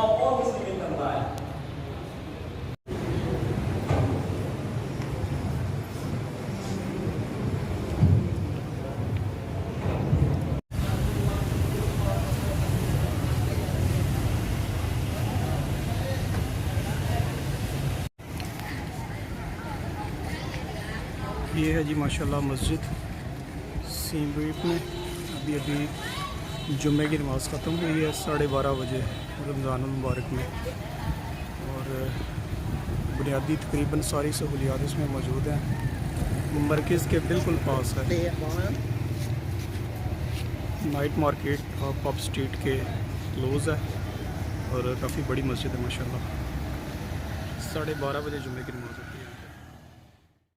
all Muslims combined. ये है जी माशाल्लाह मस्जिद सीम रीप में। अभी अभी जुम्मे की नमाज़ ख़त्म हुई है 12:30 बजे रमज़ानुल मुबारक में, और बुनियादी तकरीबन सारी सहूलियात इसमें मौजूद हैं। मरकज़ के बिल्कुल पास है। नाइट मार्केट पब स्ट्रीट के क्लोज़ है और काफ़ी बड़ी मस्जिद है माशाल्लाह। 12:30 बजे जुम्मे की नमाज़ होती है।